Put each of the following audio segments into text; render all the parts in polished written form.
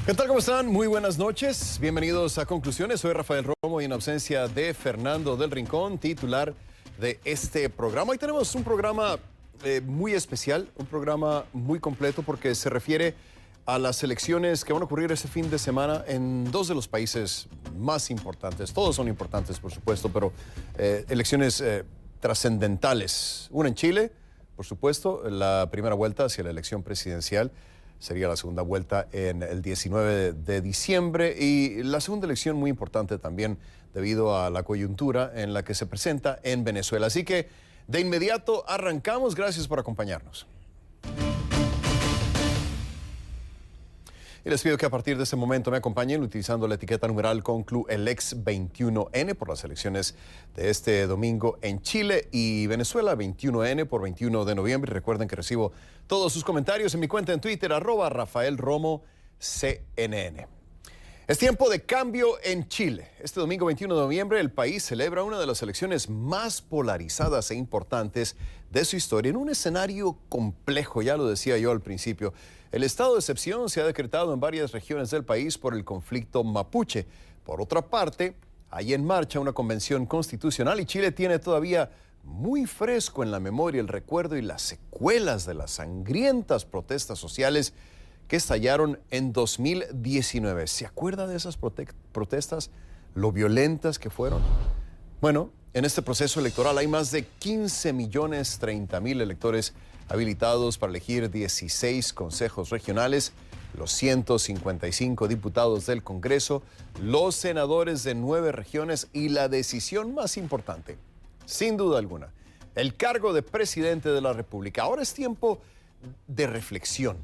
¿Qué tal? ¿Cómo están? Muy buenas noches. Bienvenidos a Conclusiones. Soy Rafael Romo y en ausencia de Fernando del Rincón, titular de este programa. Hoy tenemos un programa muy especial, un programa muy completo porque se refiere a las elecciones que van a ocurrir este fin de semana en dos de los países más importantes. Todos son importantes, por supuesto, pero elecciones trascendentales. Una en Chile, por supuesto, la primera vuelta hacia la elección presidencial. Sería la segunda vuelta en el 19 de diciembre y la segunda elección muy importante también debido a la coyuntura en la que se presenta en Venezuela. Así que de inmediato arrancamos. Gracias por acompañarnos. Y les pido que a partir de este momento me acompañen utilizando la etiqueta numeral CONCLUELEX21N por las elecciones de este domingo en Chile y Venezuela, 21N por 21 de noviembre. Recuerden que recibo todos sus comentarios en mi cuenta en Twitter, @RafaelRomoCNN. Es tiempo de cambio en Chile. Este domingo 21 de noviembre el país celebra una de las elecciones más polarizadas e importantes de su historia en un escenario complejo, ya lo decía yo al principio. El estado de excepción se ha decretado en varias regiones del país por el conflicto mapuche. Por otra parte, hay en marcha una convención constitucional y Chile tiene todavía muy fresco en la memoria el recuerdo y las secuelas de las sangrientas protestas sociales que estallaron en 2019. ¿Se acuerda de esas protestas? ¿Lo violentas que fueron? Bueno, en este proceso electoral hay más de 15.030.000 electores habilitados para elegir 16 consejos regionales, los 155 diputados del Congreso, los senadores de 9 regiones y la decisión más importante, sin duda alguna, el cargo de presidente de la República. Ahora es tiempo de reflexión.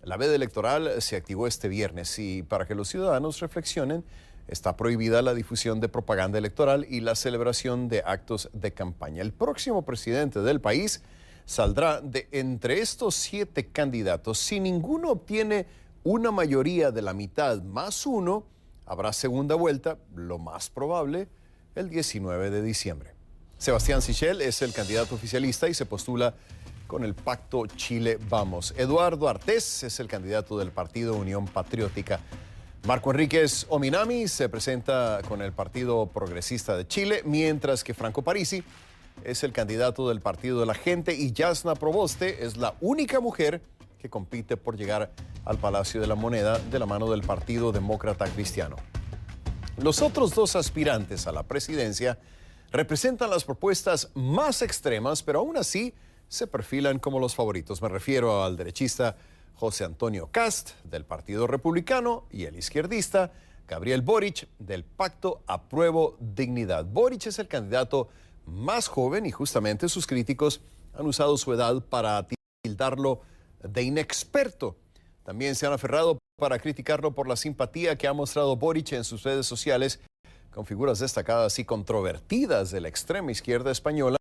La veda electoral se activó este viernes y para que los ciudadanos reflexionen, está prohibida la difusión de propaganda electoral y la celebración de actos de campaña. El próximo presidente del país saldrá de entre estos 7 candidatos. Si ninguno obtiene una mayoría de la mitad más uno, habrá segunda vuelta, lo más probable, el 19 de diciembre. Sebastián Sichel es el candidato oficialista y se postula con el Pacto Chile Vamos. Eduardo Artés es el candidato del Partido Unión Patriótica. Marco Enríquez Ominami se presenta con el Partido Progresista de Chile, mientras que Franco Parisi es el candidato del Partido de la Gente y Yasna Proboste es la única mujer que compite por llegar al Palacio de la Moneda de la mano del Partido Demócrata Cristiano. Los otros dos aspirantes a la presidencia representan las propuestas más extremas, pero aún así se perfilan como los favoritos. Me refiero al derechista José Antonio Kast, del Partido Republicano, y el izquierdista Gabriel Boric, del Pacto Apruebo Dignidad. Boric es el candidato más joven y justamente sus críticos han usado su edad para tildarlo de inexperto. También se han aferrado para criticarlo por la simpatía que ha mostrado Boric en sus redes sociales con figuras destacadas y controvertidas de la extrema izquierda española,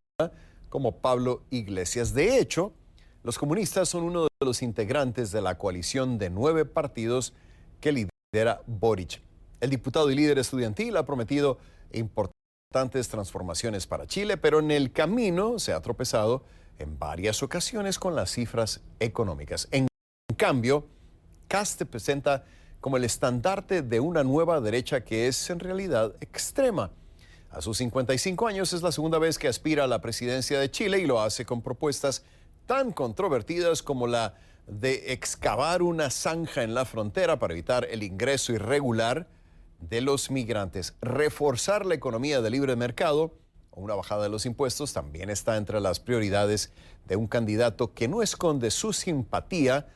como Pablo Iglesias. De hecho, los comunistas son uno de los integrantes de la coalición de 9 partidos que lidera Boric. El diputado y líder estudiantil ha prometido importantes transformaciones para Chile, pero en el camino se ha tropezado en varias ocasiones con las cifras económicas. En cambio, Kast se presenta como el estandarte de una nueva derecha que es en realidad extrema. A sus 55 años es la segunda vez que aspira a la presidencia de Chile y lo hace con propuestas tan controvertidas como la de excavar una zanja en la frontera para evitar el ingreso irregular de los migrantes. Reforzar la economía de libre mercado o una bajada de los impuestos también está entre las prioridades de un candidato que no esconde su simpatía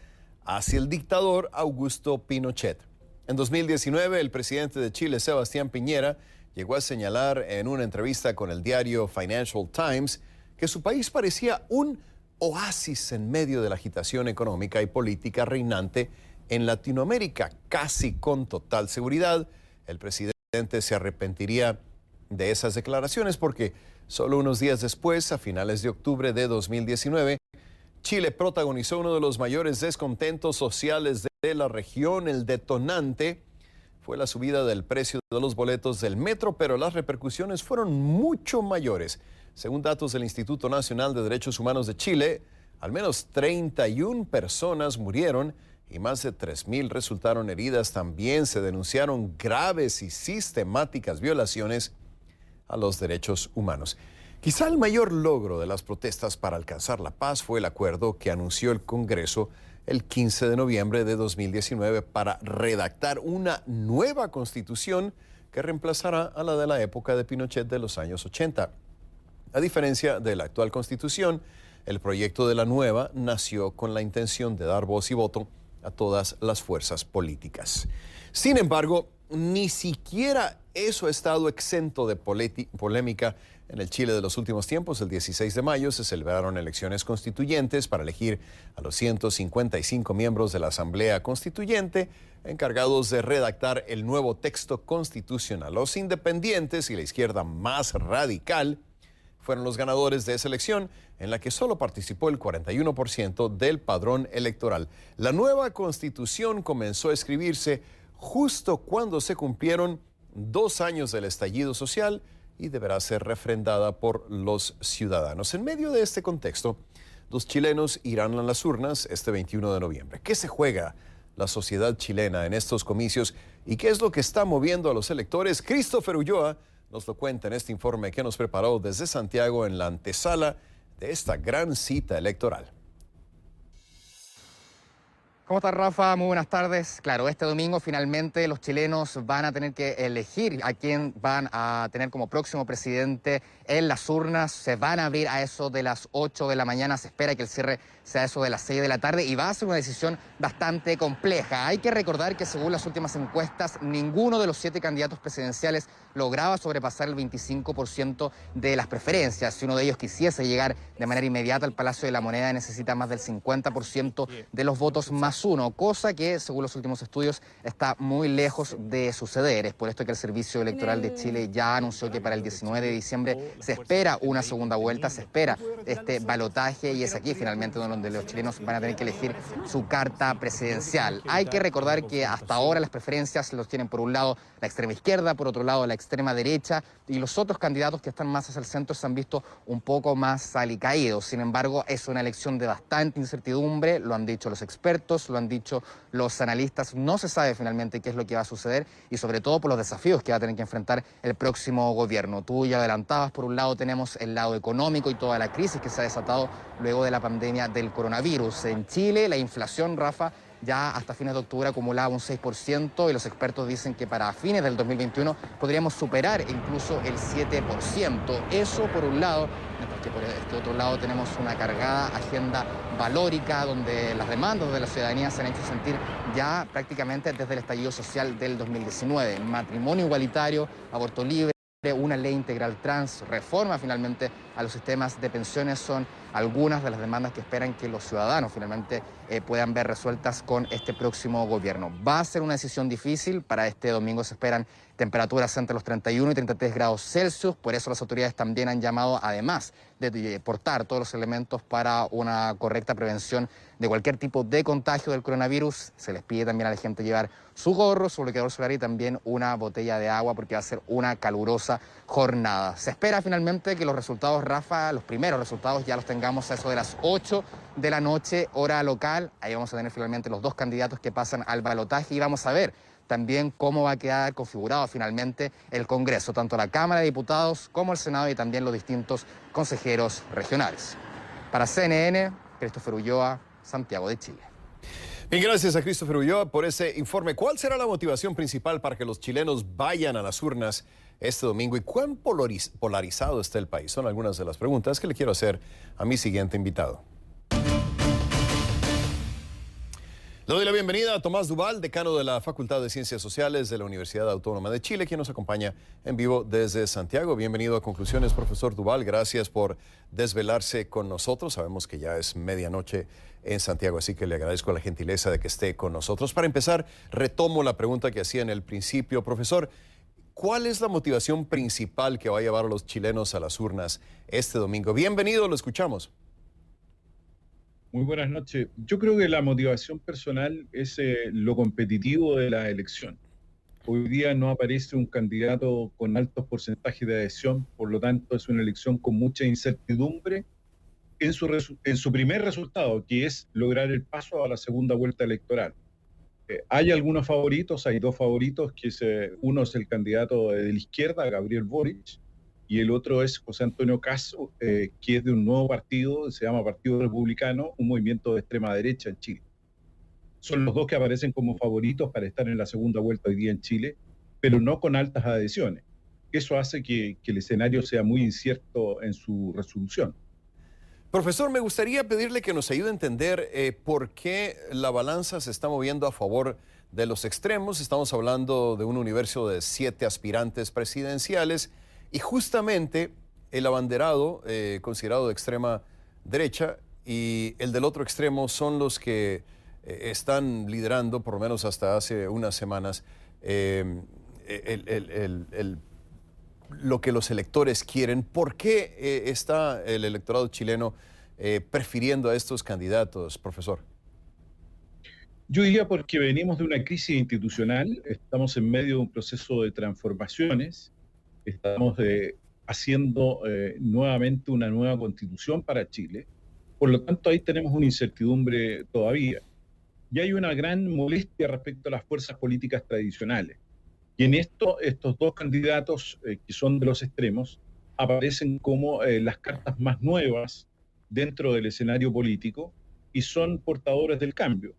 hacia el dictador Augusto Pinochet. En 2019, el presidente de Chile, Sebastián Piñera, llegó a señalar en una entrevista con el diario Financial Times que su país parecía un oasis en medio de la agitación económica y política reinante en Latinoamérica. Casi con total seguridad, el presidente se arrepentiría de esas declaraciones porque solo unos días después, a finales de octubre de 2019, Chile protagonizó uno de los mayores descontentos sociales de la región. El detonante fue la subida del precio de los boletos del metro, pero las repercusiones fueron mucho mayores. Según datos del Instituto Nacional de Derechos Humanos de Chile, al menos 31 personas murieron y más de 3.000 resultaron heridas. También se denunciaron graves y sistemáticas violaciones a los derechos humanos. Quizá el mayor logro de las protestas para alcanzar la paz fue el acuerdo que anunció el Congreso el 15 de noviembre de 2019 para redactar una nueva constitución que reemplazará a la de la época de Pinochet de los años 80. A diferencia de la actual constitución, el proyecto de la nueva nació con la intención de dar voz y voto a todas las fuerzas políticas. Sin embargo, ni siquiera eso ha estado exento de polémica. En el Chile de los últimos tiempos, el 16 de mayo, se celebraron elecciones constituyentes para elegir a los 155 miembros de la Asamblea Constituyente encargados de redactar el nuevo texto constitucional. Los independientes y la izquierda más radical fueron los ganadores de esa elección, en la que solo participó el 41% del padrón electoral. La nueva constitución comenzó a escribirse justo cuando se cumplieron 2 años del estallido social y deberá ser refrendada por los ciudadanos. En medio de este contexto, los chilenos irán a las urnas este 21 de noviembre. ¿Qué se juega la sociedad chilena en estos comicios y qué es lo que está moviendo a los electores? Christopher Ulloa nos lo cuenta en este informe que nos preparó desde Santiago en la antesala de esta gran cita electoral. ¿Cómo estás, Rafa? Muy buenas tardes. Claro, este domingo finalmente los chilenos van a tener que elegir a quién van a tener como próximo presidente en las urnas. Se van a abrir a eso de las 8 de la mañana. Se espera que el cierre sea eso de las 6 de la tarde y va a ser una decisión bastante compleja. Hay que recordar que según las últimas encuestas, ninguno de los 7 candidatos presidenciales lograba sobrepasar el 25% de las preferencias. Si uno de ellos quisiese llegar de manera inmediata al Palacio de la Moneda, necesita más del 50% de los votos más uno, cosa que, según los últimos estudios, está muy lejos de suceder. Es por esto que el Servicio Electoral de Chile ya anunció que para el 19 de diciembre se espera una segunda vuelta, se espera este balotaje y es aquí finalmente donde los chilenos van a tener que elegir su carta presidencial. Hay que recordar que hasta ahora las preferencias los tienen por un lado la extrema izquierda, por otro lado la extrema derecha, y los otros candidatos que están más hacia el centro se han visto un poco más alicaídos. Sin embargo, es una elección de bastante incertidumbre, lo han dicho los expertos, lo han dicho los analistas, no se sabe finalmente qué es lo que va a suceder y sobre todo por los desafíos que va a tener que enfrentar el próximo gobierno. Tú ya adelantabas, por un lado tenemos el lado económico y toda la crisis que se ha desatado luego de la pandemia del coronavirus. En Chile, la inflación, Rafa, ya hasta fines de octubre acumulaba un 6% y los expertos dicen que para fines del 2021 podríamos superar incluso el 7%. Eso por un lado, mientras que por este otro lado tenemos una cargada agenda valórica donde las demandas de la ciudadanía se han hecho sentir ya prácticamente desde el estallido social del 2019. Matrimonio igualitario, aborto libre, una ley integral trans, reforma finalmente a los sistemas de pensiones son algunas de las demandas que esperan que los ciudadanos finalmente puedan ver resueltas con este próximo gobierno. Va a ser una decisión difícil. Para este domingo se esperan temperaturas entre los 31 y 33 grados Celsius. Por eso las autoridades también han llamado, además de portar todos los elementos para una correcta prevención de cualquier tipo de contagio del coronavirus, se les pide también a la gente llevar su gorro, su bloqueador solar y también una botella de agua porque va a ser una calurosa jornada. Se espera finalmente que los resultados, Rafa, los primeros resultados ya los tengamos a eso de las 8 de la noche, hora local. Ahí vamos a tener finalmente los 2 candidatos que pasan al balotaje y vamos a ver también cómo va a quedar configurado finalmente el Congreso, tanto la Cámara de Diputados como el Senado y también los distintos consejeros regionales. Para CNN, Christopher Ulloa, Santiago de Chile. Bien, gracias a Christopher Ulloa por ese informe. ¿Cuál será la motivación principal para que los chilenos vayan a las urnas este domingo y cuán polarizado está el país? Son algunas de las preguntas que le quiero hacer a mi siguiente invitado. Le doy la bienvenida a Tomás Duval, decano de la Facultad de Ciencias Sociales de la Universidad Autónoma de Chile, quien nos acompaña en vivo desde Santiago. Bienvenido a Conclusiones, profesor Duval. Gracias por desvelarse con nosotros. Sabemos que ya es medianoche en Santiago, así que le agradezco la gentileza de que esté con nosotros. Para empezar, retomo la pregunta que hacía en el principio. Profesor, ¿cuál es la motivación principal que va a llevar a los chilenos a las urnas este domingo? Bienvenido, lo escuchamos. Muy buenas noches. Yo creo que la motivación personal es lo competitivo de la elección. Hoy día no aparece un candidato con altos porcentajes de adhesión, por lo tanto es una elección con mucha incertidumbre en su primer resultado, que es lograr el paso a la segunda vuelta electoral. Hay algunos favoritos, hay dos favoritos, uno es el candidato de la izquierda, Gabriel Boric, y el otro es José Antonio Caz, que es de un nuevo partido, se llama Partido Republicano, un movimiento de extrema derecha en Chile. Son los dos que aparecen como favoritos para estar en la segunda vuelta hoy día en Chile, pero no con altas adhesiones. Eso hace que el escenario sea muy incierto en su resolución. Profesor, me gustaría pedirle que nos ayude a entender por qué la balanza se está moviendo a favor de los extremos. Estamos hablando de un universo de 7 aspirantes presidenciales y justamente el abanderado considerado de extrema derecha y el del otro extremo son los que están liderando, por lo menos hasta hace unas semanas, lo que los electores quieren. ¿Por qué está el electorado chileno prefiriendo a estos candidatos, profesor? Yo diría porque venimos de una crisis institucional, estamos en medio de un proceso de transformaciones, estamos haciendo nuevamente una nueva constitución para Chile, por lo tanto ahí tenemos una incertidumbre todavía. Y hay una gran molestia respecto a las fuerzas políticas tradicionales. Y en estos dos candidatos, que son de los extremos, aparecen como las cartas más nuevas dentro del escenario político y son portadores del cambio.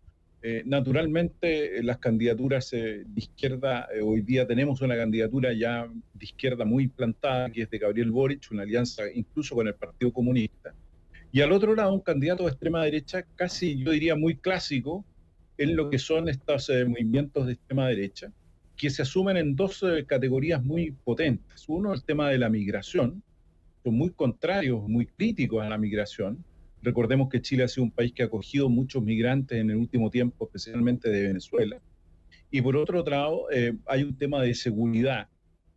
Naturalmente, las candidaturas de izquierda, hoy día tenemos una candidatura ya de izquierda muy plantada, que es de Gabriel Boric, una alianza incluso con el Partido Comunista. Y al otro lado, un candidato de extrema derecha, casi yo diría muy clásico, en lo que son estos movimientos de extrema derecha, que se asumen en dos categorías muy potentes. Uno, el tema de la migración, son muy contrarios, muy críticos a la migración. Recordemos que Chile ha sido un país que ha acogido muchos migrantes en el último tiempo, especialmente de Venezuela. Y por otro lado, hay un tema de seguridad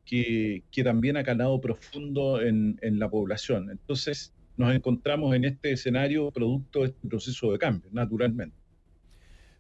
que también ha calado profundo en la población. Entonces, nos encontramos en este escenario producto de este proceso de cambio, naturalmente.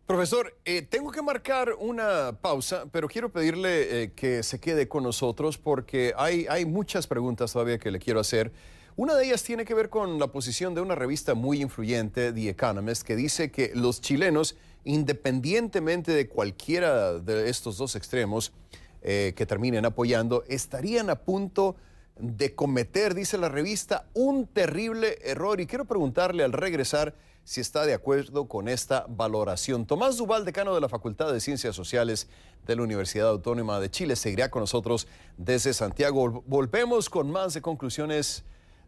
Profesor, tengo que marcar una pausa, pero quiero pedirle que se quede con nosotros porque hay muchas preguntas todavía que le quiero hacer. Una de ellas tiene que ver con la posición de una revista muy influyente, The Economist, que dice que los chilenos, independientemente de cualquiera de estos dos extremos que terminen apoyando, estarían a punto de cometer, dice la revista, un terrible error. Y quiero preguntarle al regresar si está de acuerdo con esta valoración. Tomás Duval, decano de la Facultad de Ciencias Sociales de la Universidad Autónoma de Chile, seguirá con nosotros desde Santiago. Volvemos con más de conclusiones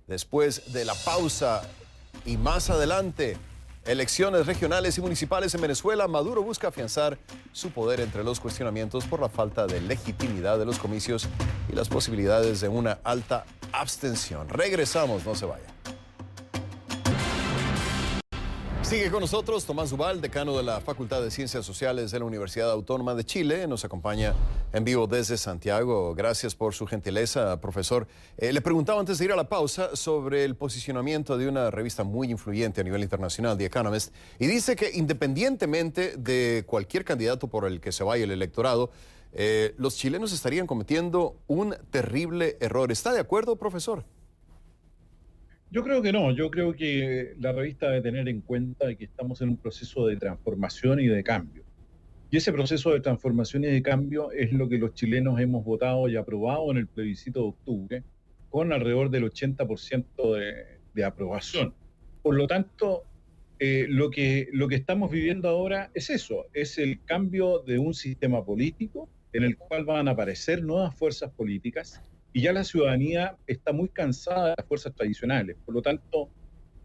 después de la pausa y más adelante. Elecciones regionales y municipales en Venezuela. Maduro busca afianzar su poder entre los cuestionamientos por la falta de legitimidad de los comicios y las posibilidades de una alta abstención. Regresamos, no se vaya. Sigue con nosotros Tomás Duval, decano de la Facultad de Ciencias Sociales de la Universidad Autónoma de Chile. Nos acompaña en vivo desde Santiago. Gracias por su gentileza, profesor. Le preguntaba antes de ir a la pausa sobre el posicionamiento de una revista muy influyente a nivel internacional, The Economist, y dice que independientemente de cualquier candidato por el que se vaya el electorado, los chilenos estarían cometiendo un terrible error. ¿Está de acuerdo, profesor? Yo creo que no, yo creo que la revista debe tener en cuenta que estamos en un proceso de transformación y de cambio. Y ese proceso de transformación y de cambio es lo que los chilenos hemos votado y aprobado en el plebiscito de octubre, con alrededor del 80% de aprobación. Por lo tanto, lo que estamos viviendo ahora es eso, es el cambio de un sistema político en el cual van a aparecer nuevas fuerzas políticas. Y ya la ciudadanía está muy cansada de las fuerzas tradicionales. Por lo tanto,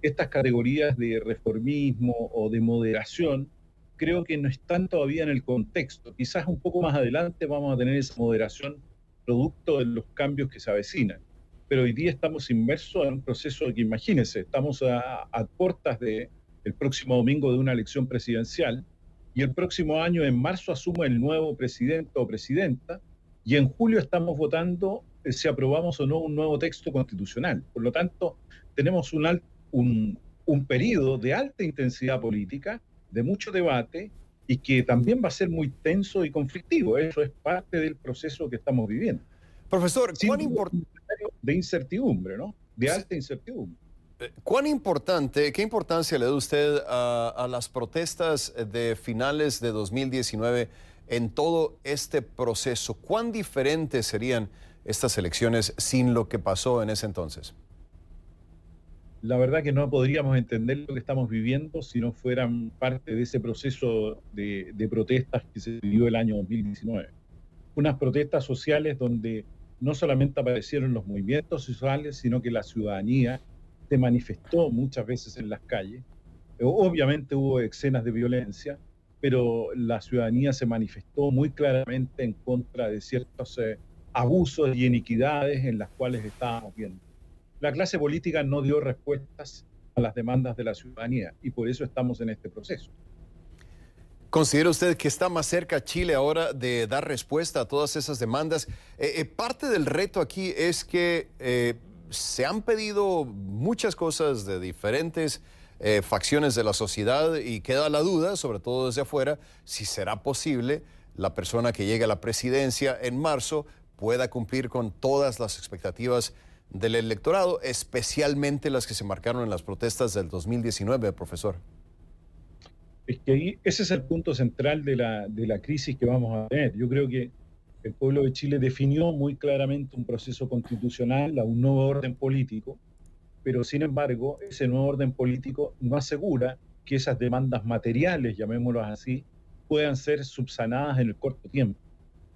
estas categorías de reformismo o de moderación creo que no están todavía en el contexto. Quizás un poco más adelante vamos a tener esa moderación producto de los cambios que se avecinan. Pero hoy día estamos inmersos en un proceso que, imagínense, estamos a puertas del próximo domingo de una elección presidencial y el próximo año, en marzo, asume el nuevo presidente o presidenta y en julio estamos votando si aprobamos o no un nuevo texto constitucional. Por lo tanto, tenemos un periodo de alta intensidad política, de mucho debate, y que también va a ser muy tenso y conflictivo. Eso es parte del proceso que estamos viviendo. Profesor, ¿cuán importante? De incertidumbre, ¿no? De alta incertidumbre. ¿Qué importancia le da usted a las protestas de finales de 2019 en todo este proceso? ¿Cuán diferentes serían estas elecciones sin lo que pasó en ese entonces? La verdad que no podríamos entender lo que estamos viviendo si no fueran parte de ese proceso de protestas que se vivió el año 2019. Unas protestas sociales donde no solamente aparecieron los movimientos sociales, sino que la ciudadanía se manifestó muchas veces en las calles. Obviamente hubo escenas de violencia, pero la ciudadanía se manifestó muy claramente en contra de ciertos abusos y iniquidades en las cuales estábamos viendo. La clase política no dio respuestas a las demandas de la ciudadanía y por eso estamos en este proceso. ¿Considera usted que está más cerca Chile ahora de dar respuesta a todas esas demandas? Parte del reto aquí es que se han pedido muchas cosas de diferentes facciones de la sociedad y queda la duda, sobre todo desde afuera, si será posible la persona que llegue a la presidencia en marzo pueda cumplir con todas las expectativas del electorado, especialmente las que se marcaron en las protestas del 2019, profesor. Es que ahí, ese es el punto central de la crisis que vamos a tener. Yo creo que el pueblo de Chile definió muy claramente un proceso constitucional, a un nuevo orden político, pero sin embargo, ese nuevo orden político no asegura que esas demandas materiales, llamémoslas así, puedan ser subsanadas en el corto tiempo.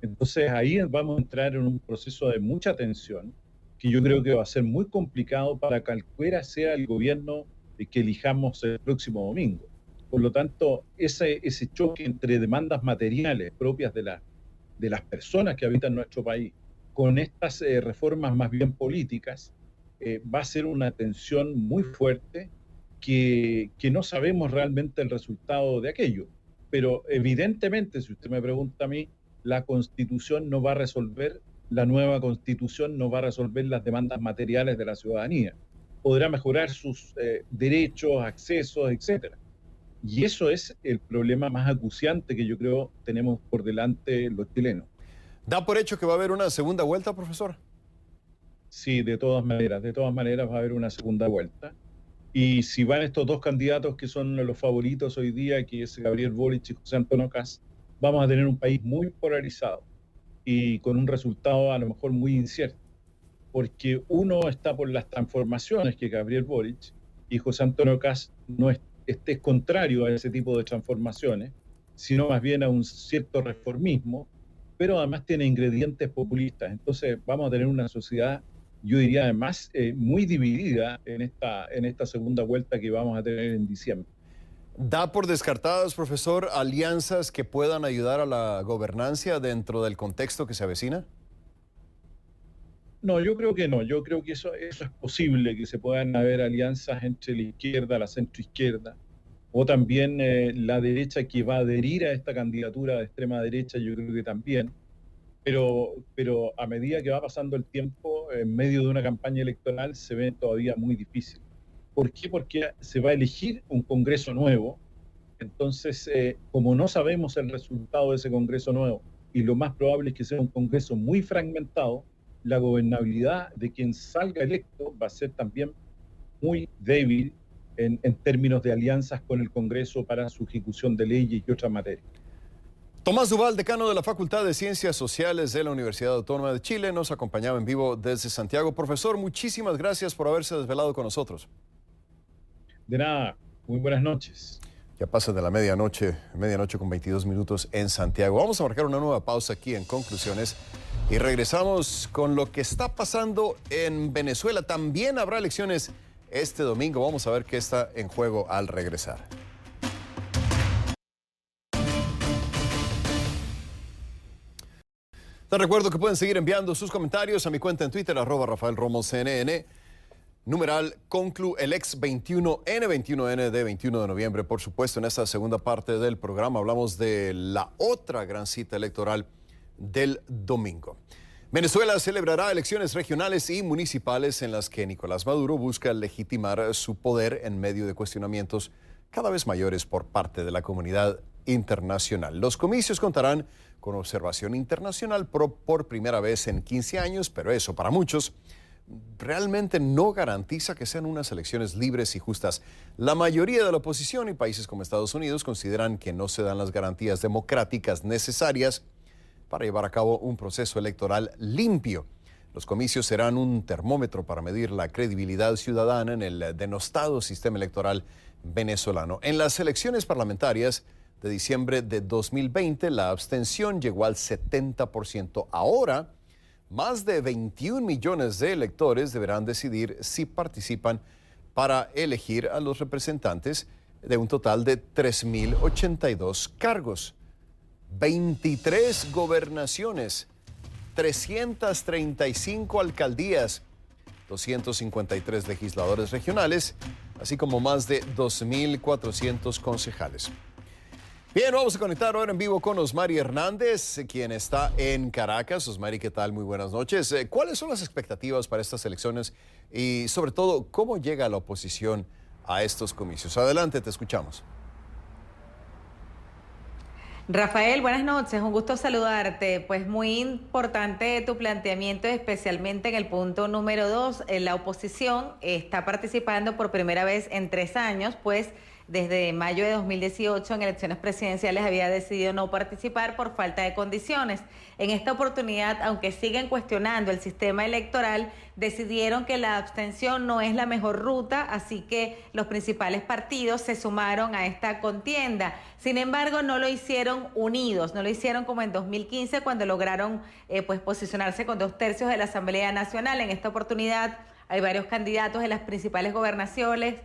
Entonces ahí vamos a entrar en un proceso de mucha tensión, que yo creo que va a ser muy complicado para cualquiera sea el gobierno que elijamos el próximo domingo. Por lo tanto, ese choque entre demandas materiales propias de las personas que habitan nuestro país con estas reformas más bien políticas, va a ser una tensión muy fuerte que no sabemos realmente el resultado de aquello. Pero evidentemente, si usted me pregunta a mí, la Constitución no va a resolver, la nueva Constitución no va a resolver las demandas materiales de la ciudadanía. Podrá mejorar sus derechos, accesos, etcétera. Y eso es el problema más acuciante que yo creo tenemos por delante los chilenos. ¿Da por hecho que va a haber una segunda vuelta, profesor? Sí, de todas maneras va a haber una segunda vuelta. Y si van estos dos candidatos que son los favoritos hoy día, que es Gabriel Boric y José Antonio Kast, vamos a tener un país muy polarizado y con un resultado a lo mejor muy incierto. Porque uno está por las transformaciones que Gabriel Boric y José Antonio Kast no esté contrario a ese tipo de transformaciones, sino más bien a un cierto reformismo, pero además tiene ingredientes populistas. Entonces vamos a tener una sociedad, yo diría además, muy dividida en esta segunda vuelta que vamos a tener en diciembre. ¿Da por descartadas, profesor, alianzas que puedan ayudar a la gobernancia dentro del contexto que se avecina? No, yo creo que no. Yo creo que eso es posible, que se puedan haber alianzas entre la izquierda, la centroizquierda, o también la derecha que va a adherir a esta candidatura de extrema derecha, yo creo que también. Pero a medida que va pasando el tiempo, en medio de una campaña electoral, se ve todavía muy difícil. ¿Por qué? Porque se va a elegir un Congreso nuevo. Entonces, como no sabemos el resultado de ese Congreso nuevo, y lo más probable es que sea un Congreso muy fragmentado, la gobernabilidad de quien salga electo va a ser también muy débil en términos de alianzas con el Congreso para su ejecución de leyes y otras materias. Tomás Duval, decano de la Facultad de Ciencias Sociales de la Universidad Autónoma de Chile, nos acompañaba en vivo desde Santiago. Profesor, muchísimas gracias por haberse desvelado con nosotros. De nada, muy buenas noches. Ya pasa de la medianoche con 22 minutos en Santiago. Vamos a marcar una nueva pausa aquí en Conclusiones y regresamos con lo que está pasando en Venezuela. También habrá elecciones este domingo. Vamos a ver qué está en juego al regresar. Te recuerdo que pueden seguir enviando sus comentarios a mi cuenta en Twitter, @RafaelRomosCNN. Numeral Conclu, el ex 21N de 21 de noviembre. Por supuesto, en esta segunda parte del programa hablamos de la otra gran cita electoral del domingo. Venezuela celebrará elecciones regionales y municipales en las que Nicolás Maduro busca legitimar su poder en medio de cuestionamientos cada vez mayores por parte de la comunidad internacional. Los comicios contarán con observación internacional por primera vez en 15 años, pero eso para muchos realmente no garantiza que sean unas elecciones libres y justas. La mayoría de la oposición y países como Estados Unidos consideran que no se dan las garantías democráticas necesarias para llevar a cabo un proceso electoral limpio. Los comicios serán un termómetro para medir la credibilidad ciudadana en el denostado sistema electoral venezolano. En las elecciones parlamentarias de diciembre de 2020, la abstención llegó al 70%. Ahora, más de 21 millones de electores deberán decidir si participan para elegir a los representantes de un total de 3.082 cargos, 23 gobernaciones, 335 alcaldías, 253 legisladores regionales, así como más de 2.400 concejales. Bien, vamos a conectar ahora en vivo con Osmari Hernández, quien está en Caracas. Osmari, ¿qué tal? Muy buenas noches. ¿Cuáles son las expectativas para estas elecciones y, sobre todo, cómo llega la oposición a estos comicios? Adelante, te escuchamos. Rafael, buenas noches, un gusto saludarte. Pues muy importante tu planteamiento, especialmente en el punto número 2. La oposición está participando por primera vez en 3 años, pues desde mayo de 2018 en elecciones presidenciales había decidido no participar por falta de condiciones. En esta oportunidad, aunque siguen cuestionando el sistema electoral, decidieron que la abstención no es la mejor ruta, así que los principales partidos se sumaron a esta contienda. Sin embargo, no lo hicieron unidos, no lo hicieron como en 2015 cuando lograron pues posicionarse con 2/3 de la Asamblea Nacional. En esta oportunidad hay varios candidatos en las principales gobernaciones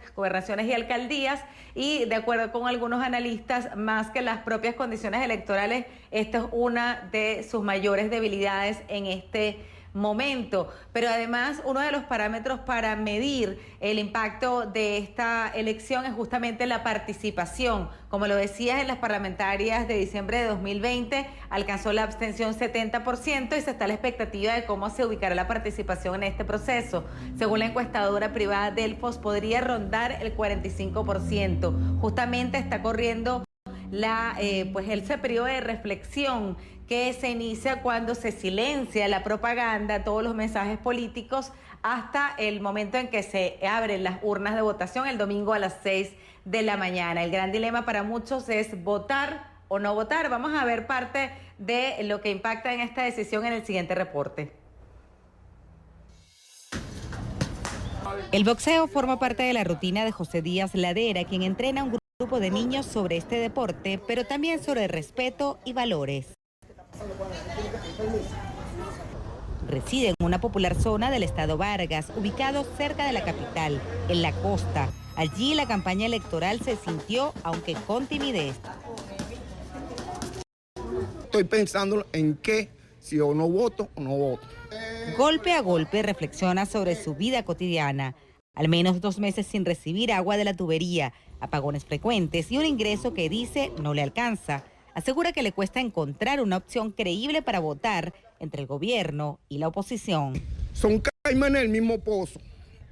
y alcaldías, y de acuerdo con algunos analistas, más que las propias condiciones electorales, esta es una de sus mayores debilidades en este momento. Pero además, uno de los parámetros para medir el impacto de esta elección es justamente la participación. Como lo decías, en las parlamentarias de diciembre de 2020 alcanzó la abstención 70% y se está a la expectativa de cómo se ubicará la participación en este proceso. Según la encuestadora privada Delfos, podría rondar el 45%. Justamente está corriendo ese periodo de reflexión que se inicia cuando se silencia la propaganda, todos los mensajes políticos, hasta el momento en que se abren las urnas de votación el domingo a las 6 de la mañana. El gran dilema para muchos es votar o no votar. Vamos a ver parte de lo que impacta en esta decisión en el siguiente reporte. El boxeo forma parte de la rutina de José Díaz Ladera, quien entrena a un grupo de niños sobre este deporte, pero también sobre respeto y valores. Reside en una popular zona del estado Vargas, ubicado cerca de la capital, en la costa. Allí la campaña electoral se sintió, aunque con timidez. Estoy pensando en qué, si o no voto o no voto. Golpe a golpe reflexiona sobre su vida cotidiana. Al menos 2 meses sin recibir agua de la tubería, apagones frecuentes y un ingreso que dice no le alcanza. Asegura que le cuesta encontrar una opción creíble para votar entre el gobierno y la oposición. Son caimanes en el mismo pozo.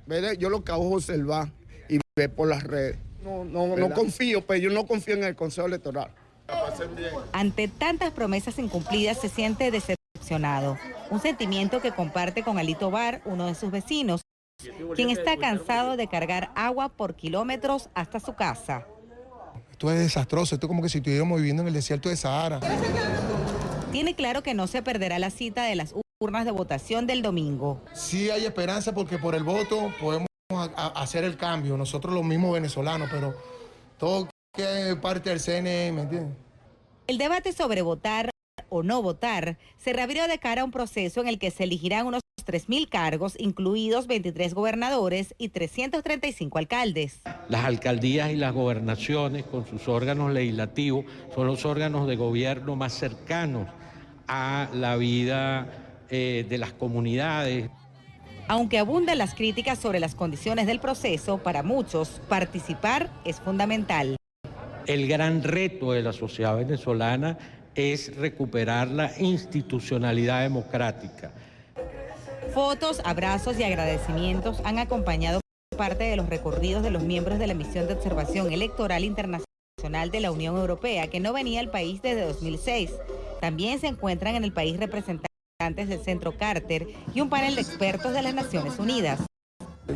¿Verdad? Yo lo que hago es observar y ver por las redes. No confío, pero yo no confío en el Consejo Electoral. Ante tantas promesas incumplidas se siente decepcionado. Un sentimiento que comparte con Alito Bar, uno de sus vecinos, quien está cansado de cargar agua por kilómetros hasta su casa. Esto es desastroso, esto es como que si estuviéramos viviendo en el desierto de Sahara. Tiene claro que no se perderá la cita de las urnas de votación del domingo. Sí hay esperanza porque por el voto podemos hacer el cambio, nosotros los mismos venezolanos, pero todo que parte del CNE, ¿me entiendes? El debate sobre votar o no votar se reabrió de cara a un proceso en el que se elegirán unos 3.000 cargos, incluidos 23 gobernadores y 335 alcaldes. Las alcaldías y las gobernaciones, con sus órganos legislativos, son los órganos de gobierno más cercanos a la vida de las comunidades. Aunque abundan las críticas sobre las condiciones del proceso, para muchos participar es fundamental. El gran reto de la sociedad venezolana es recuperar la institucionalidad democrática. Fotos, abrazos y agradecimientos han acompañado parte de los recorridos de los miembros de la misión de observación electoral internacional de la Unión Europea, que no venía al país desde 2006. También se encuentran en el país representantes del Centro Carter y un panel de expertos de las Naciones Unidas.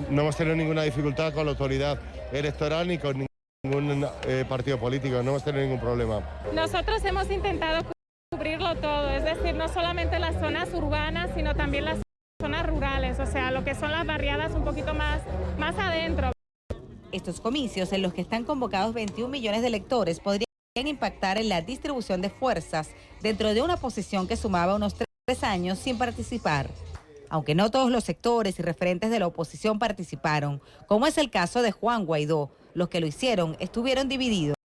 No hemos tenido ninguna dificultad con la autoridad electoral ni con ningún partido político, no hemos tenido ningún problema. Nosotros hemos intentado cubrirlo todo, es decir, no solamente las zonas urbanas, sino también las zonas rurales, o sea, lo que son las barriadas un poquito más adentro. Estos comicios, en los que están convocados 21 millones de electores, podrían impactar en la distribución de fuerzas dentro de una oposición que sumaba unos 3 años sin participar. Aunque no todos los sectores y referentes de la oposición participaron, como es el caso de Juan Guaidó, los que lo hicieron estuvieron divididos.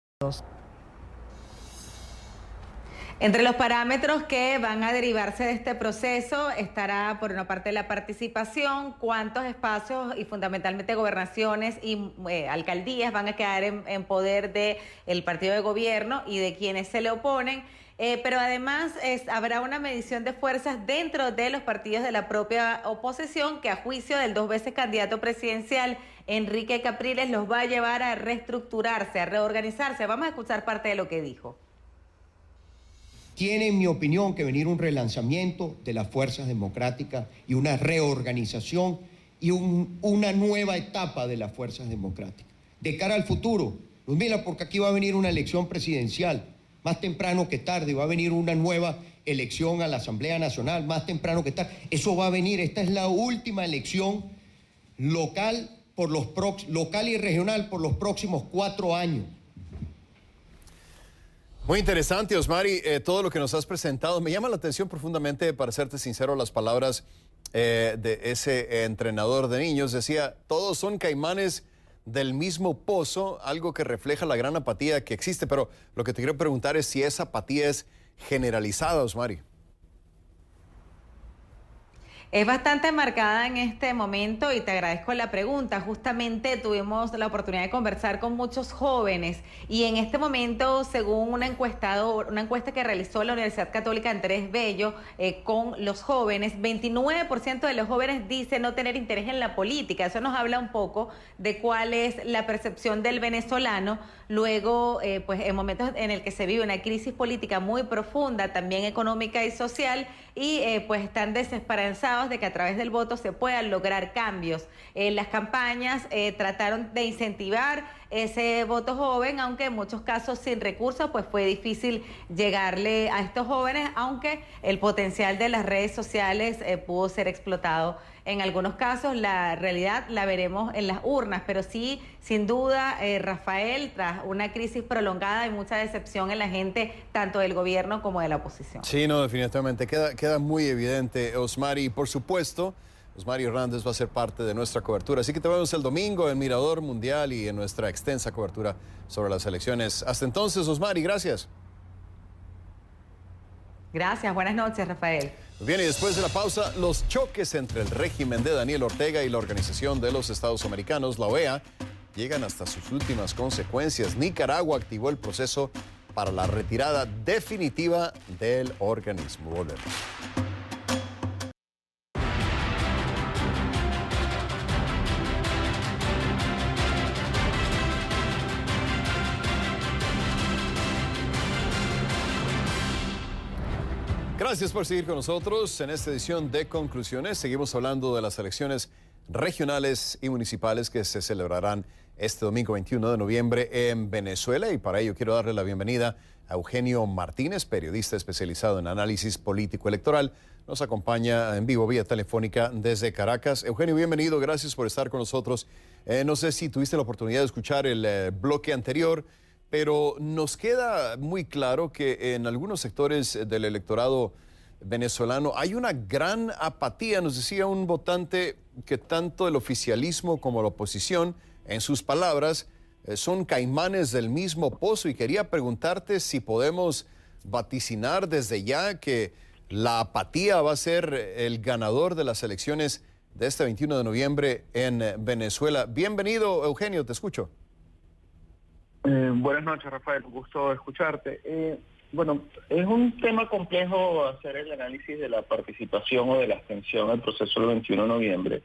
Entre los parámetros que van a derivarse de este proceso estará, por una parte, la participación, cuántos espacios y fundamentalmente gobernaciones y alcaldías van a quedar en poder del partido de gobierno y de quienes se le oponen. Pero además habrá una medición de fuerzas dentro de los partidos de la propia oposición que, a juicio del 2 veces candidato presidencial Enrique Capriles, los va a llevar a reestructurarse, a reorganizarse. Vamos a escuchar parte de lo que dijo. Tiene, en mi opinión, que venir un relanzamiento de las fuerzas democráticas y una reorganización y una nueva etapa de las fuerzas democráticas. De cara al futuro, pues mira, porque aquí va a venir una elección presidencial, más temprano que tarde, va a venir una nueva elección a la Asamblea Nacional, más temprano que tarde. Eso va a venir, esta es la última elección local y regional por los próximos 4 años. Muy interesante, Osmari, todo lo que nos has presentado. Me llama la atención profundamente, para serte sincero, las palabras de ese entrenador de niños. Decía, todos son caimanes del mismo pozo, algo que refleja la gran apatía que existe. Pero lo que te quiero preguntar es si esa apatía es generalizada, Osmari. Es bastante marcada en este momento y te agradezco la pregunta. Justamente tuvimos la oportunidad de conversar con muchos jóvenes y en este momento, según una encuesta que realizó la Universidad Católica Andrés Bello con los jóvenes, 29% de los jóvenes dicen no tener interés en la política. Eso nos habla un poco de cuál es la percepción del venezolano luego, pues en momentos en el que se vive una crisis política muy profunda, también económica y social, y pues están desesperanzados de que a través del voto se puedan lograr cambios. Las campañas trataron de incentivar ese voto joven, aunque en muchos casos sin recursos, pues fue difícil llegarle a estos jóvenes, aunque el potencial de las redes sociales pudo ser explotado. En algunos casos la realidad la veremos en las urnas, pero sí, sin duda, Rafael, tras una crisis prolongada y mucha decepción en la gente, tanto del gobierno como de la oposición. Sí, no, definitivamente, queda muy evidente, Osmari, y por supuesto, Osmari Hernández va a ser parte de nuestra cobertura, así que te vemos el domingo en Mirador Mundial y en nuestra extensa cobertura sobre las elecciones. Hasta entonces, Osmari, gracias. Gracias, buenas noches, Rafael. Bien, y después de la pausa, los choques entre el régimen de Daniel Ortega y la Organización de los Estados Americanos, la OEA, llegan hasta sus últimas consecuencias. Nicaragua activó el proceso para la retirada definitiva del organismo. Volvemos. Gracias por seguir con nosotros en esta edición de Conclusiones. Seguimos hablando de las elecciones regionales y municipales que se celebrarán este domingo 21 de noviembre en Venezuela, y para ello quiero darle la bienvenida a Eugenio Martínez, periodista especializado en análisis político electoral. Nos acompaña en vivo vía telefónica desde Caracas. Eugenio, bienvenido, gracias por estar con nosotros. No sé si tuviste la oportunidad de escuchar el bloque anterior, pero nos queda muy claro que en algunos sectores del electorado venezolano hay una gran apatía. Nos decía un votante que tanto el oficialismo como la oposición, en sus palabras, son caimanes del mismo pozo, y quería preguntarte si podemos vaticinar desde ya que la apatía va a ser el ganador de las elecciones de este 21 de noviembre en Venezuela. Bienvenido, Eugenio, te escucho. Buenas noches, Rafael, un gusto escucharte. Bueno, es un tema complejo hacer el análisis de la participación o de la abstención al proceso del 21 de noviembre,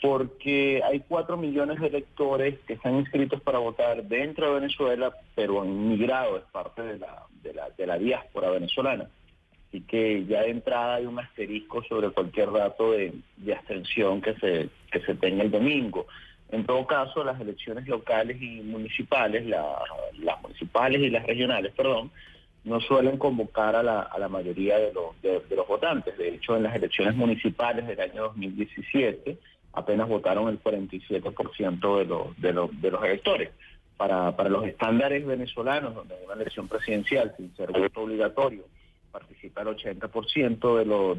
porque hay 4 millones de electores que están inscritos para votar dentro de Venezuela, pero han migrado, es parte de la diáspora venezolana. Así que ya de entrada hay un asterisco sobre cualquier dato de abstención que se tenga el domingo. En todo caso, las elecciones locales y municipales, las municipales y las regionales, perdón, no suelen convocar a la mayoría de los votantes. De hecho, en las elecciones municipales del año 2017 apenas votaron el 47% de los electores. Para los estándares venezolanos, donde en una elección presidencial, sin ser voto obligatorio, participa el 80%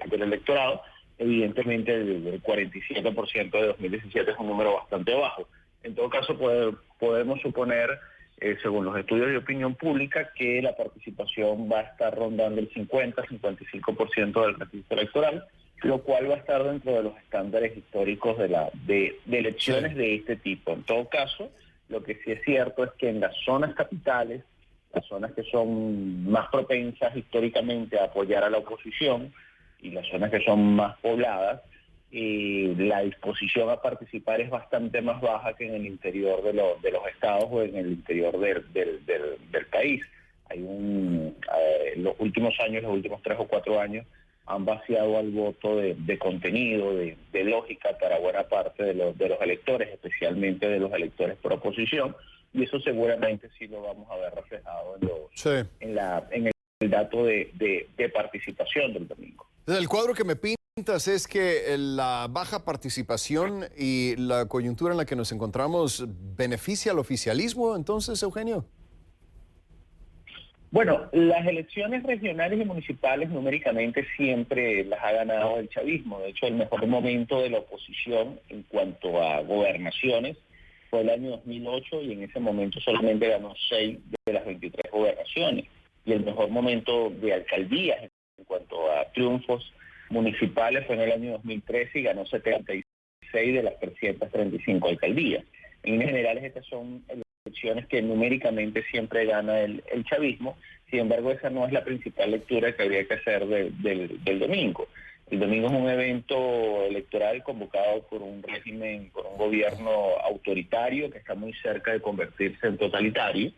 del electorado, evidentemente el 47% de 2017 es un número bastante bajo. En todo caso, podemos suponer, según los estudios de opinión pública, que la participación va a estar rondando el 50-55% del registro electoral, lo cual va a estar dentro de los estándares históricos de elecciones de este tipo. En todo caso, lo que sí es cierto es que en las zonas capitales, las zonas que son más propensas históricamente a apoyar a la oposición y las zonas que son más pobladas, la disposición a participar es bastante más baja que en el interior de los estados o en el interior del país. Los últimos años, los últimos 3 o 4 años, han vaciado al voto de contenido, de lógica para buena parte de los electores, especialmente de los electores por oposición, y eso seguramente sí lo vamos a ver reflejado en el dato de participación del domingo. El cuadro que me pintas es que la baja participación y la coyuntura en la que nos encontramos beneficia al oficialismo, entonces, Eugenio. Bueno, las elecciones regionales y municipales numéricamente siempre las ha ganado el chavismo. De hecho, el mejor momento de la oposición en cuanto a gobernaciones fue el año 2008 y en ese momento solamente ganó 6 de las 23 gobernaciones. Y el mejor momento de alcaldías en cuanto a triunfos municipales fue en el año 2013 y ganó 76 de las 335 alcaldías. En líneas generales, estas son elecciones que numéricamente siempre gana el chavismo. Sin embargo, esa no es la principal lectura que habría que hacer del domingo. El domingo es un evento electoral convocado por un régimen, por un gobierno autoritario que está muy cerca de convertirse en totalitario.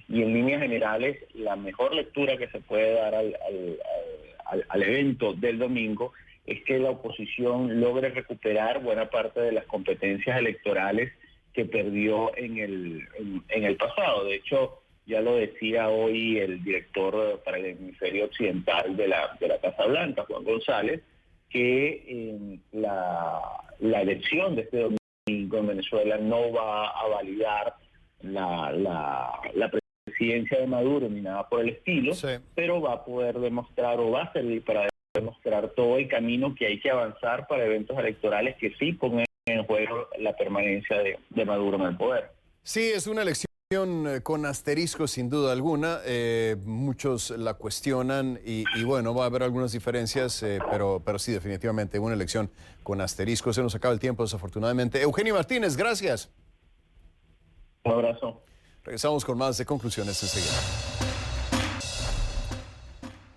Y en líneas generales, la mejor lectura que se puede dar al evento del domingo es que la oposición logre recuperar buena parte de las competencias electorales que perdió en el pasado. De hecho, ya lo decía hoy el director para el hemisferio occidental de la Casa Blanca, Juan González, que la elección de este domingo en Venezuela no va a validar la presidencia de Maduro ni nada por el estilo, pero va a poder demostrar o va a servir para demostrar todo el camino que hay que avanzar para eventos electorales que sí pongan en juego la permanencia de Maduro en el poder. Sí, es una elección con asterisco sin duda alguna. Muchos la cuestionan y bueno, va a haber algunas diferencias, pero sí, definitivamente una elección con asterisco. Se nos acaba el tiempo, desafortunadamente. Eugenio Martínez, gracias. Un abrazo. Regresamos con más de conclusiones enseguida.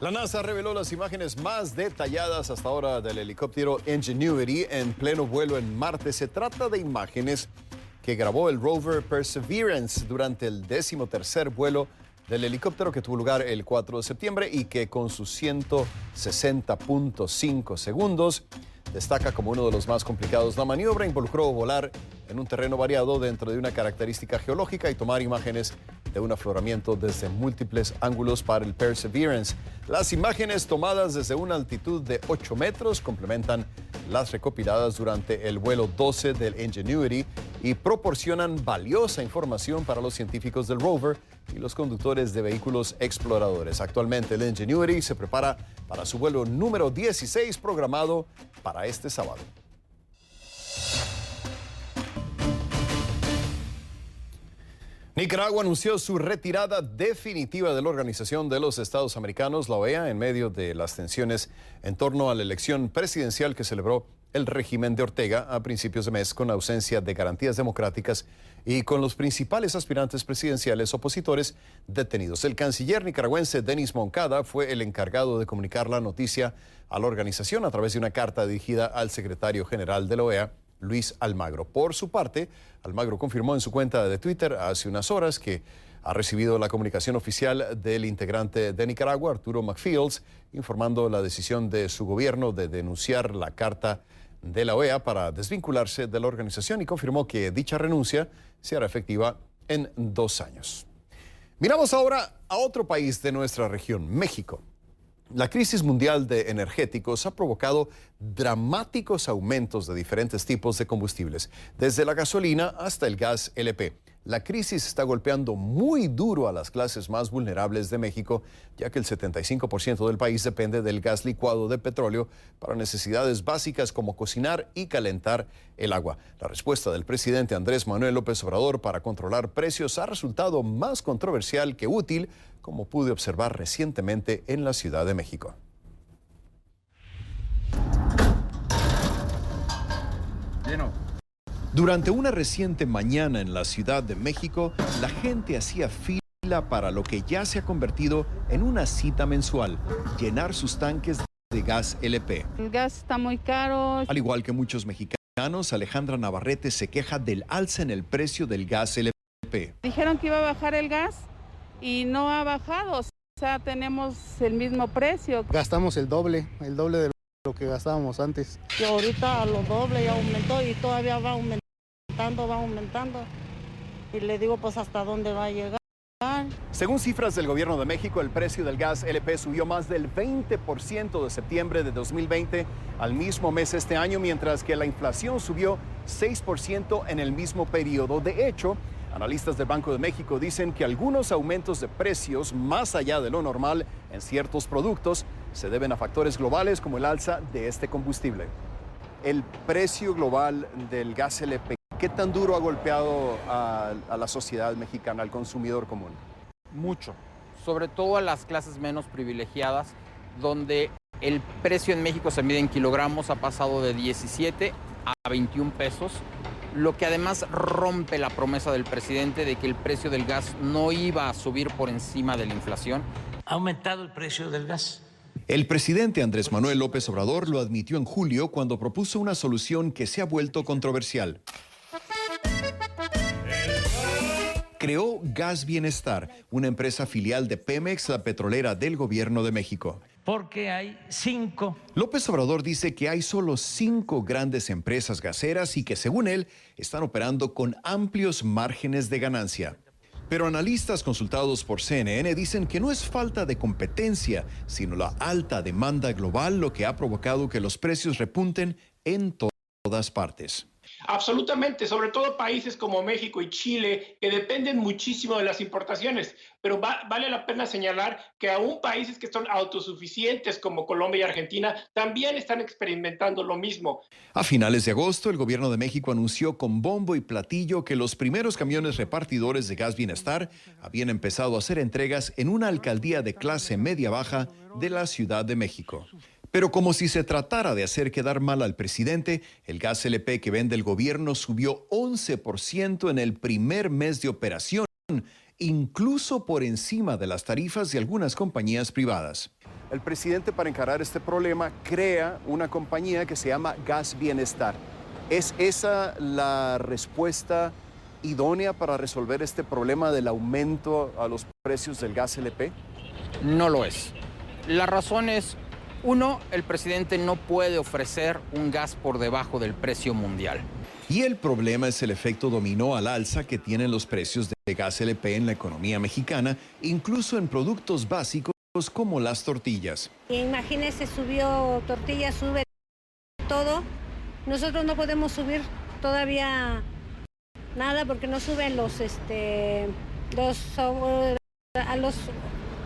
La NASA reveló las imágenes más detalladas hasta ahora del helicóptero Ingenuity en pleno vuelo en Marte. Se trata de imágenes que grabó el rover Perseverance durante el 13º vuelo del helicóptero que tuvo lugar el 4 de septiembre y que con sus 160.5 segundos destaca como uno de los más complicados. La maniobra involucró volar en un terreno variado dentro de una característica geológica y tomar imágenes de un afloramiento desde múltiples ángulos para el Perseverance. Las imágenes tomadas desde una altitud de 8 metros complementan las recopiladas durante el vuelo 12 del Ingenuity y proporcionan valiosa información para los científicos del rover y los conductores de vehículos exploradores. Actualmente el Ingenuity se prepara para su vuelo número 16 programado para este sábado. Nicaragua anunció su retirada definitiva de la Organización de los Estados Americanos, la OEA, en medio de las tensiones en torno a la elección presidencial que celebró el régimen de Ortega a principios de mes con ausencia de garantías democráticas y con los principales aspirantes presidenciales opositores detenidos. El canciller nicaragüense Denis Moncada fue el encargado de comunicar la noticia a la organización a través de una carta dirigida al secretario general de la OEA, Luis Almagro. Por su parte, Almagro confirmó en su cuenta de Twitter hace unas horas que ha recibido la comunicación oficial del integrante de Nicaragua, Arturo McFields, informando la decisión de su gobierno de denunciar la carta de la OEA para desvincularse de la organización y confirmó que dicha renuncia se hará efectiva en 2 años. Miramos ahora a otro país de nuestra región, México. La crisis mundial de energéticos ha provocado dramáticos aumentos de diferentes tipos de combustibles, desde la gasolina hasta el gas LP. La crisis está golpeando muy duro a las clases más vulnerables de México, ya que el 75% del país depende del gas licuado de petróleo para necesidades básicas como cocinar y calentar el agua. La respuesta del presidente Andrés Manuel López Obrador para controlar precios ha resultado más controversial que útil, como pude observar recientemente en la Ciudad de México. Durante una reciente mañana en la Ciudad de México, la gente hacía fila para lo que ya se ha convertido en una cita mensual, llenar sus tanques de gas LP. El gas está muy caro. Al igual que muchos mexicanos, Alejandra Navarrete se queja del alza en el precio del gas LP. Dijeron que iba a bajar el gas y no ha bajado, o sea, tenemos el mismo precio. Gastamos el doble de lo que gastábamos antes. Y ahorita a lo doble ya aumentó y todavía va aumentando. Y le digo, pues, ¿hasta dónde va a llegar? Según cifras del Gobierno de México, el precio del gas LP subió más del 20% de septiembre de 2020 al mismo mes este año, mientras que la inflación subió 6% en el mismo periodo. De hecho, analistas del Banco de México dicen que algunos aumentos de precios más allá de lo normal en ciertos productos se deben a factores globales como el alza de este combustible. El precio global del gas LP, ¿qué tan duro ha golpeado a la sociedad mexicana, al consumidor común? Mucho, sobre todo a las clases menos privilegiadas, donde el precio en México se mide en kilogramos, ha pasado de 17 a 21 pesos, lo que además rompe la promesa del presidente de que el precio del gas no iba a subir por encima de la inflación. Ha aumentado el precio del gas. El presidente Andrés Manuel López Obrador lo admitió en julio cuando propuso una solución que se ha vuelto controversial. Creó Gas Bienestar, una empresa filial de Pemex, la petrolera del Gobierno de México. Porque hay 5. López Obrador dice que hay solo 5 grandes empresas gaseras y que, según él, están operando con amplios márgenes de ganancia. Pero analistas consultados por CNN dicen que no es falta de competencia, sino la alta demanda global lo que ha provocado que los precios repunten en todas partes. Absolutamente, sobre todo países como México y Chile, que dependen muchísimo de las importaciones, pero vale la pena señalar que aún países que son autosuficientes como Colombia y Argentina también están experimentando lo mismo. A finales de agosto, el Gobierno de México anunció con bombo y platillo que los primeros camiones repartidores de Gas Bienestar habían empezado a hacer entregas en una alcaldía de clase media-baja de la Ciudad de México. Pero como si se tratara de hacer quedar mal al presidente, el gas LP que vende el gobierno subió 11% en el primer mes de operación, incluso por encima de las tarifas de algunas compañías privadas. El presidente, para encarar este problema, crea una compañía que se llama Gas Bienestar. ¿Es esa la respuesta idónea para resolver este problema del aumento a los precios del gas LP? No lo es. La razón es: 1, el presidente no puede ofrecer un gas por debajo del precio mundial. Y el problema es el efecto dominó al alza que tienen los precios de gas LP en la economía mexicana, incluso en productos básicos como las tortillas. Imagínese, subió tortillas, sube todo. Nosotros no podemos subir todavía nada porque no suben a los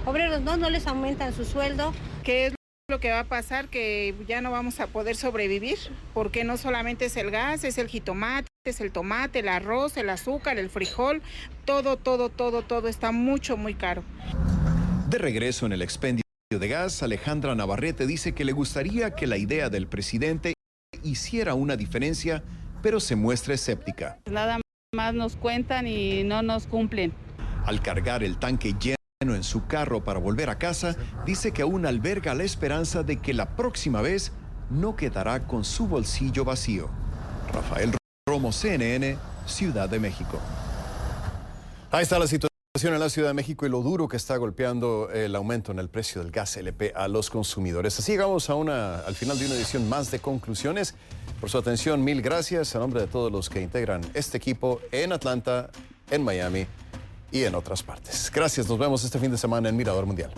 obreros, no les aumentan su sueldo. ¿Qué es lo que va a pasar? Que ya no vamos a poder sobrevivir, porque no solamente es el gas, es el jitomate, es el tomate, el arroz, el azúcar, el frijol, todo está muy caro. De regreso en el expendio de gas, Alejandra Navarrete dice que le gustaría que la idea del presidente hiciera una diferencia, pero se muestra escéptica. Nada más nos cuentan y no nos cumplen. Al cargar el tanque lleno en su carro para volver a casa, dice que aún alberga la esperanza de que la próxima vez no quedará con su bolsillo vacío. Rafael Romo, CNN, Ciudad de México. Ahí está la situación En la Ciudad de México y lo duro que está golpeando el aumento en el precio del gas LP a los consumidores. Así llegamos al final de una edición más de Conclusiones. Por su atención, mil gracias a nombre de todos los que integran este equipo en Atlanta, en Miami y en otras partes. Gracias, nos vemos este fin de semana en Mirador Mundial.